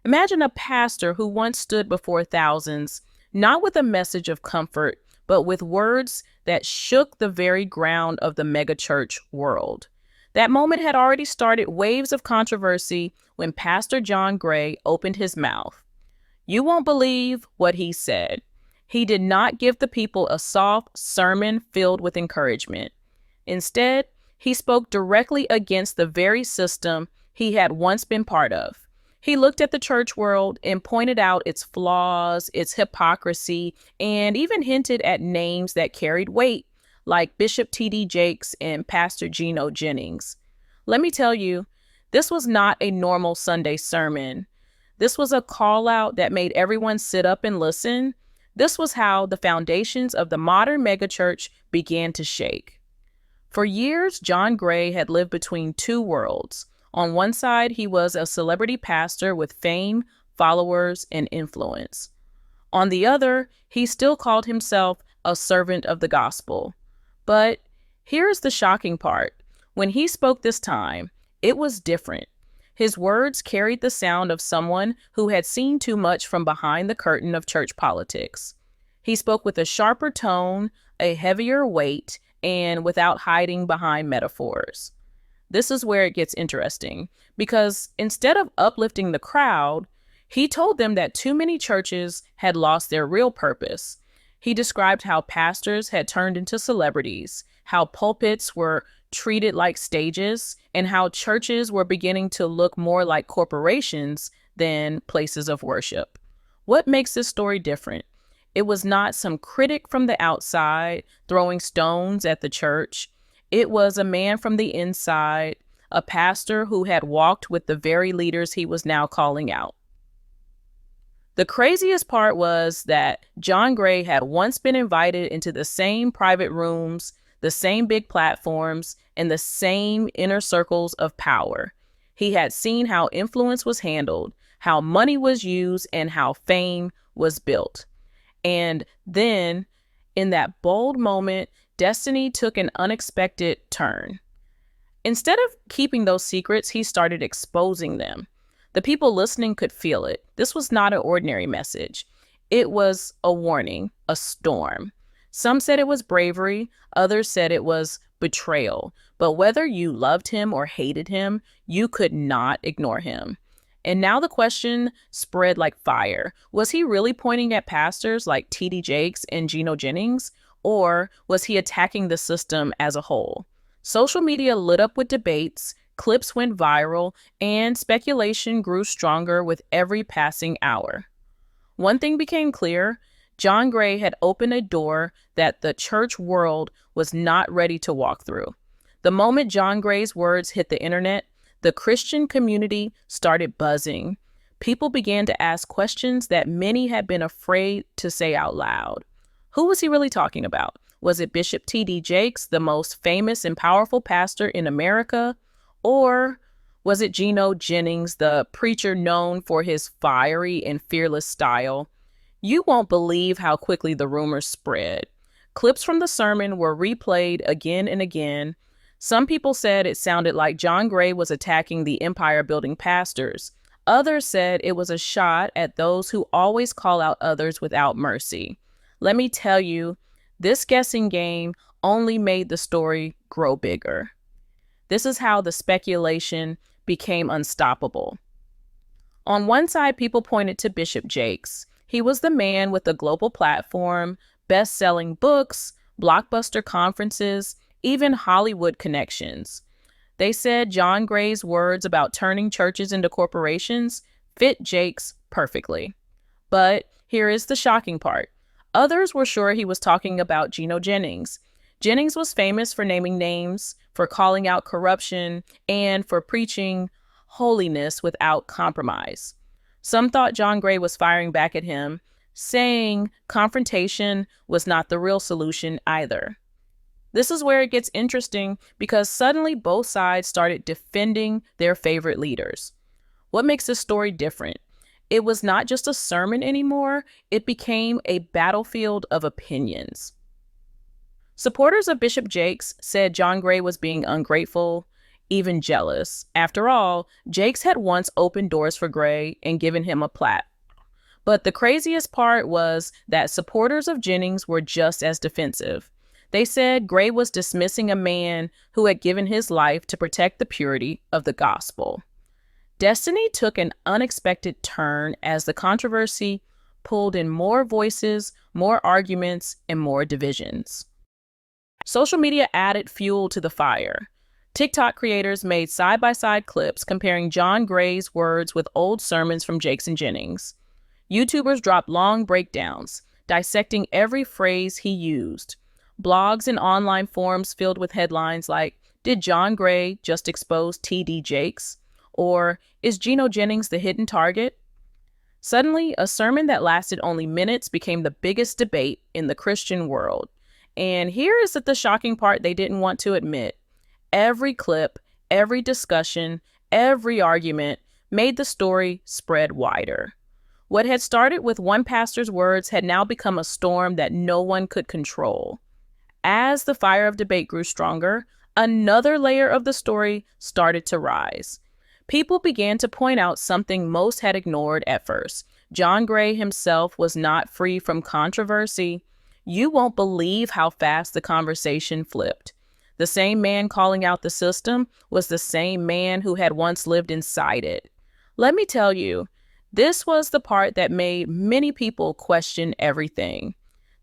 Imagine a pastor who once stood before thousands, not with a message of comfort, but with words that shook the very ground of the megachurch world. That moment had already started waves of controversy when Pastor John Gray opened his mouth. You won't believe what he said. He did not give the people a soft sermon filled with encouragement. Instead, he spoke directly against the very system he had once been part of. He looked at the church world and pointed out its flaws, its hypocrisy, and even hinted at names that carried weight, like Bishop T.D. Jakes and Pastor Geno Jennings. Let me tell you, this was not a normal Sunday sermon. This was a call out that made everyone sit up and listen. This was how the foundations of the modern megachurch began to shake. For years, John Gray had lived between two worlds. On one side, he was a celebrity pastor with fame, followers, and influence. On the other, he still called himself a servant of the gospel. But here's the shocking part. When he spoke this time, it was different. His words carried the sound of someone who had seen too much from behind the curtain of church politics. He spoke with a sharper tone, a heavier weight, and without hiding behind metaphors. This is where it gets interesting, because instead of uplifting the crowd, he told them that too many churches had lost their real purpose. He described how pastors had turned into celebrities, how pulpits were treated like stages, and how churches were beginning to look more like corporations than places of worship. What makes this story different? It was not some critic from the outside throwing stones at the church. It was a man from the inside, a pastor who had walked with the very leaders he was now calling out. The craziest part was that John Gray had once been invited into the same private rooms, the same big platforms, and the same inner circles of power. He had seen how influence was handled, how money was used, and how fame was built. And then, in that bold moment, destiny took an unexpected turn. Instead of keeping those secrets, he started exposing them. The people listening could feel it. This was not an ordinary message. It was a warning, a storm. Some said it was bravery, others said it was betrayal. But whether you loved him or hated him, you could not ignore him. And now the question spread like fire. Was he really pointing at pastors like T.D. Jakes and Geno Jennings? Or was he attacking the system as a whole? Social media lit up with debates, clips went viral, and speculation grew stronger with every passing hour. One thing became clear: John Gray had opened a door that the church world was not ready to walk through. The moment John Gray's words hit the internet, the Christian community started buzzing. People began to ask questions that many had been afraid to say out loud. Who was he really talking about? Was it Bishop T.D. Jakes, the most famous and powerful pastor in America? Or was it Geno Jennings, the preacher known for his fiery and fearless style? You won't believe how quickly the rumors spread. Clips from the sermon were replayed again and again. Some people said it sounded like John Gray was attacking the empire-building pastors. Others said it was a shot at those who always call out others without mercy. Let me tell you, this guessing game only made the story grow bigger. This is how the speculation became unstoppable. On one side, people pointed to Bishop Jakes. He was the man with a global platform, best-selling books, blockbuster conferences, even Hollywood connections. They said John Gray's words about turning churches into corporations fit Jakes perfectly. But here is the shocking part. Others were sure he was talking about Geno Jennings. Jennings was famous for naming names, for calling out corruption, and for preaching holiness without compromise. Some thought John Gray was firing back at him, saying confrontation was not the real solution either. This is where it gets interesting, because suddenly both sides started defending their favorite leaders. What makes this story different? It was not just a sermon anymore, it became a battlefield of opinions. Supporters of Bishop Jakes said John Gray was being ungrateful. even jealous. After all, Jakes had once opened doors for Gray and given him a plaque. But the craziest part was that supporters of Jennings were just as defensive. They said Gray was dismissing a man who had given his life to protect the purity of the gospel. Destiny took an unexpected turn as the controversy pulled in more voices, more arguments, and more divisions. Social media added fuel to the fire. TikTok creators made side-by-side clips comparing John Gray's words with old sermons from Jakes and Jennings. YouTubers dropped long breakdowns, dissecting every phrase he used. Blogs and online forums filled with headlines like, "Did John Gray just expose T.D. Jakes?" Or, "Is Geno Jennings the hidden target?" Suddenly, a sermon that lasted only minutes became the biggest debate in the Christian world. And here is the shocking part they didn't want to admit. Every clip, every discussion, every argument made the story spread wider. What had started with one pastor's words had now become a storm that no one could control. As the fire of debate grew stronger, another layer of the story started to rise. People began to point out something most had ignored at first. John Gray himself was not free from controversy. You won't believe how fast the conversation flipped. The same man calling out the system was the same man who had once lived inside it. Let me tell you, this was the part that made many people question everything.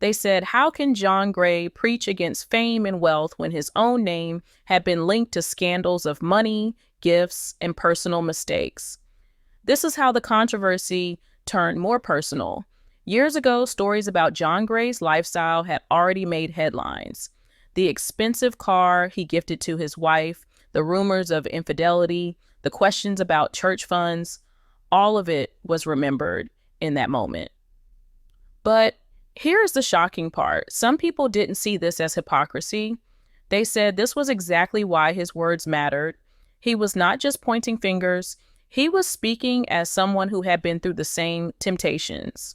They said, how can John Gray preach against fame and wealth when his own name had been linked to scandals of money, gifts, and personal mistakes? This is how the controversy turned more personal. Years ago, stories about John Gray's lifestyle had already made headlines. The expensive car he gifted to his wife, the rumors of infidelity, the questions about church funds, all of it was remembered in that moment. But here's the shocking part. Some people didn't see this as hypocrisy. They said this was exactly why his words mattered. He was not just pointing fingers. He was speaking as someone who had been through the same temptations.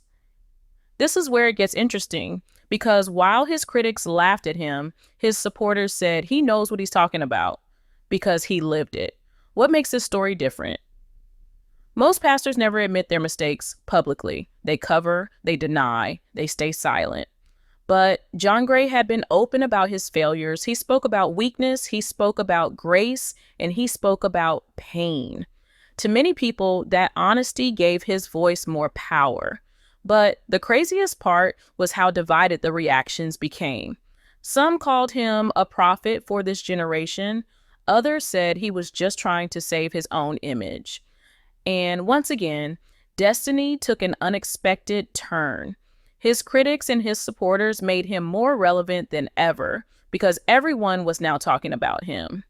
This is where it gets interesting, because while his critics laughed at him, his supporters said he knows what he's talking about because he lived it. What makes this story different? Most pastors never admit their mistakes publicly. They cover, they deny, they stay silent. But John Gray had been open about his failures. He spoke about weakness, he spoke about grace, and he spoke about pain. To many people, that honesty gave his voice more power. But the craziest part was how divided the reactions became. Some called him a prophet for this generation. Others said he was just trying to save his own image. And once again, destiny took an unexpected turn. His critics and his supporters made him more relevant than ever because everyone was now talking about him.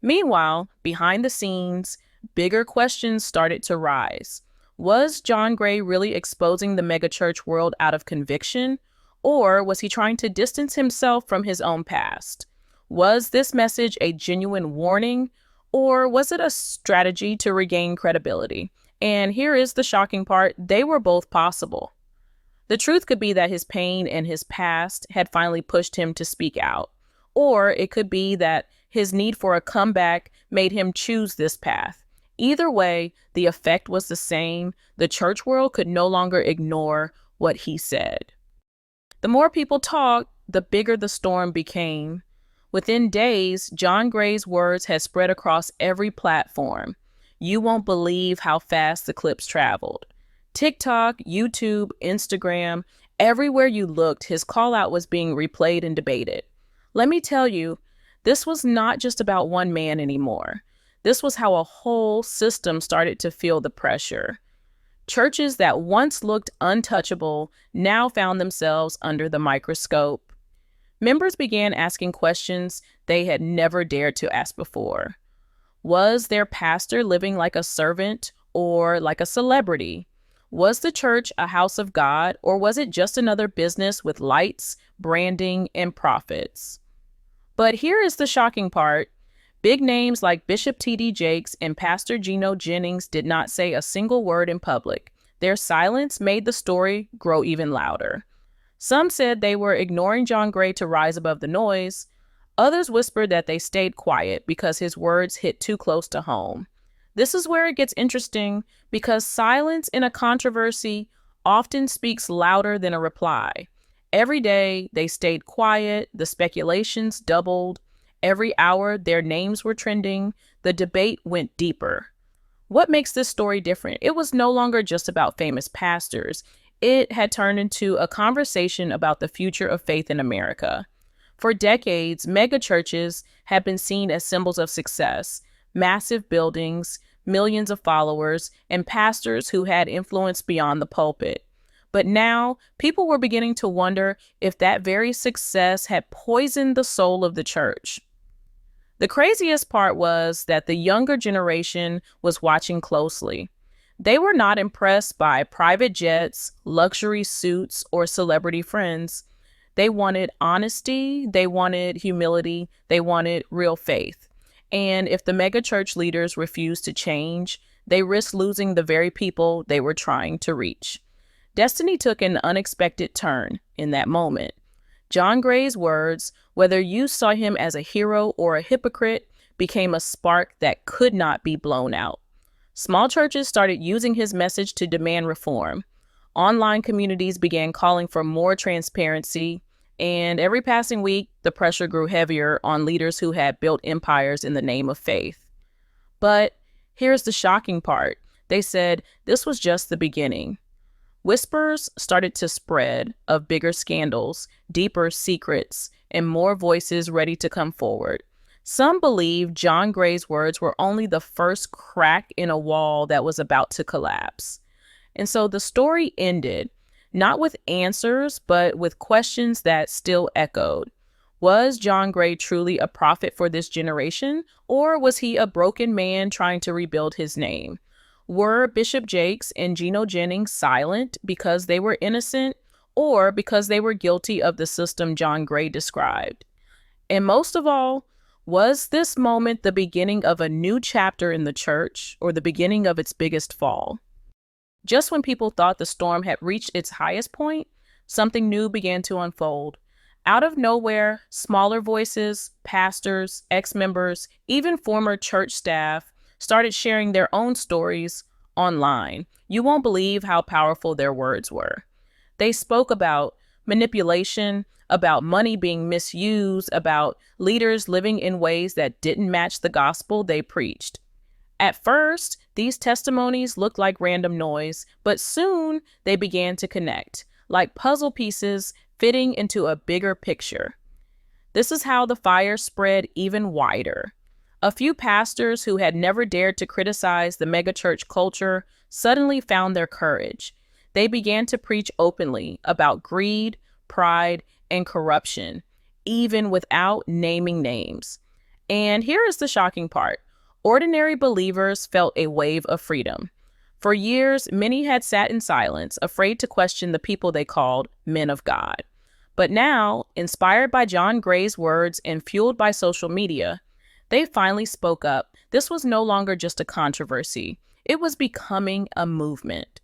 Meanwhile, behind the scenes, bigger questions started to rise. Was John Gray really exposing the megachurch world out of conviction? Or was he trying to distance himself from his own past? Was this message a genuine warning? Or was it a strategy to regain credibility? And here is the shocking part. They were both possible. The truth could be that his pain and his past had finally pushed him to speak out. Or it could be that his need for a comeback made him choose this path. Either way, the effect was the same. The church world could no longer ignore what he said. The more people talked, the bigger the storm became. Within days, John Gray's words had spread across every platform. You won't believe how fast the clips traveled. TikTok, YouTube, Instagram, everywhere you looked, his call out was being replayed and debated. Let me tell you, this was not just about one man anymore. This was how a whole system started to feel the pressure. Churches that once looked untouchable now found themselves under the microscope. Members began asking questions they had never dared to ask before. Was their pastor living like a servant or like a celebrity? Was the church a house of God, or was it just another business with lights, branding, and profits? But here is the shocking part. Big names like Bishop T.D. Jakes and Pastor Geno Jennings did not say a single word in public. Their silence made the story grow even louder. Some said they were ignoring John Gray to rise above the noise. Others whispered that they stayed quiet because his words hit too close to home. This is where it gets interesting because silence in a controversy often speaks louder than a reply. Every day they stayed quiet, the speculations doubled. Every hour their names were trending, the debate went deeper. What makes this story different? It was no longer just about famous pastors. It had turned into a conversation about the future of faith in America. For decades, megachurches have been seen as symbols of success, massive buildings, millions of followers, and pastors who had influence beyond the pulpit. But now, people were beginning to wonder if that very success had poisoned the soul of the church. The craziest part was that the younger generation was watching closely. They were not impressed by private jets, luxury suits, or celebrity friends. They wanted honesty, they wanted humility, they wanted real faith. And if the megachurch leaders refused to change, they risked losing the very people they were trying to reach. Destiny took an unexpected turn in that moment. John Gray's words, whether you saw him as a hero or a hypocrite, became a spark that could not be blown out. Small churches started using his message to demand reform. Online communities began calling for more transparency, and every passing week, the pressure grew heavier on leaders who had built empires in the name of faith. But here's the shocking part. They said this was just the beginning. Whispers started to spread of bigger scandals, deeper secrets, and more voices ready to come forward. Some believe John Gray's words were only the first crack in a wall that was about to collapse. And so the story ended, not with answers, but with questions that still echoed. Was John Gray truly a prophet for this generation, or was he a broken man trying to rebuild his name? Were Bishop Jakes and Geno Jennings silent because they were innocent, or because they were guilty of the system John Gray described? And most of all, was this moment the beginning of a new chapter in the church, or the beginning of its biggest fall? Just when people thought the storm had reached its highest point, something new began to unfold. Out of nowhere, smaller voices, pastors, ex-members, even former church staff started sharing their own stories online. You won't believe how powerful their words were. They spoke about manipulation, about money being misused, about leaders living in ways that didn't match the gospel they preached. At first, these testimonies looked like random noise, but soon they began to connect, like puzzle pieces fitting into a bigger picture. This is how the fire spread even wider. A few pastors who had never dared to criticize the megachurch culture suddenly found their courage. They began to preach openly about greed, pride, and corruption, even without naming names. And here is the shocking part. Ordinary believers felt a wave of freedom. For years, many had sat in silence, afraid to question the people they called men of God. But now, inspired by John Gray's words and fueled by social media, they finally spoke up. This was no longer just a controversy. It was becoming a movement.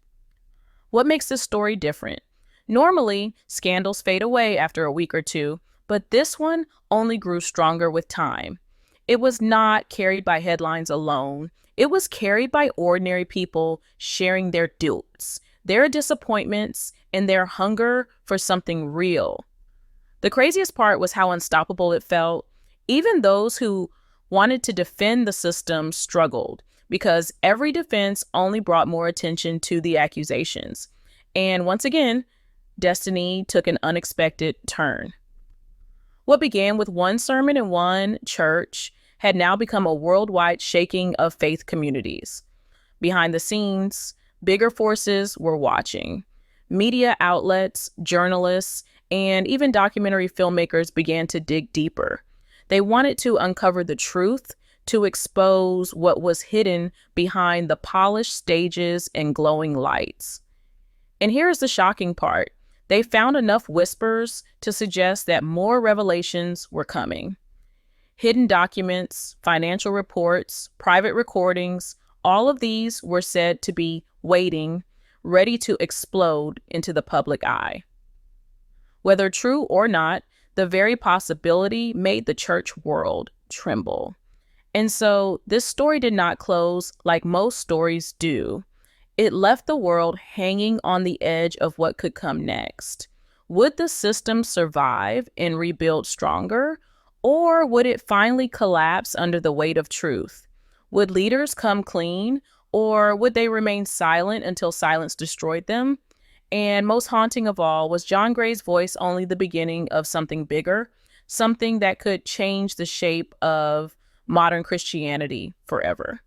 What makes this story different? Normally, scandals fade away after a week or two, but this one only grew stronger with time. It was not carried by headlines alone. It was carried by ordinary people sharing their doubts, their disappointments, and their hunger for something real. The craziest part was how unstoppable it felt. Even those who wanted to defend the system struggled because every defense only brought more attention to the accusations. And once again, destiny took an unexpected turn. What began with one sermon in one church had now become a worldwide shaking of faith communities. Behind the scenes, bigger forces were watching. Media outlets, journalists, and even documentary filmmakers began to dig deeper. They wanted to uncover the truth, to expose what was hidden behind the polished stages and glowing lights. And here's the shocking part. They found enough whispers to suggest that more revelations were coming. Hidden documents, financial reports, private recordings, all of these were said to be waiting, ready to explode into the public eye. Whether true or not, The very possibility made the church world tremble. And so this story did not close like most stories do. It left the world hanging on the edge of what could come next. Would the system survive and rebuild stronger, or would it finally collapse under the weight of truth? Would leaders come clean, or would they remain silent until silence destroyed them? And most haunting of all, was John Gray's voice only the beginning of something bigger, something that could change the shape of modern Christianity forever?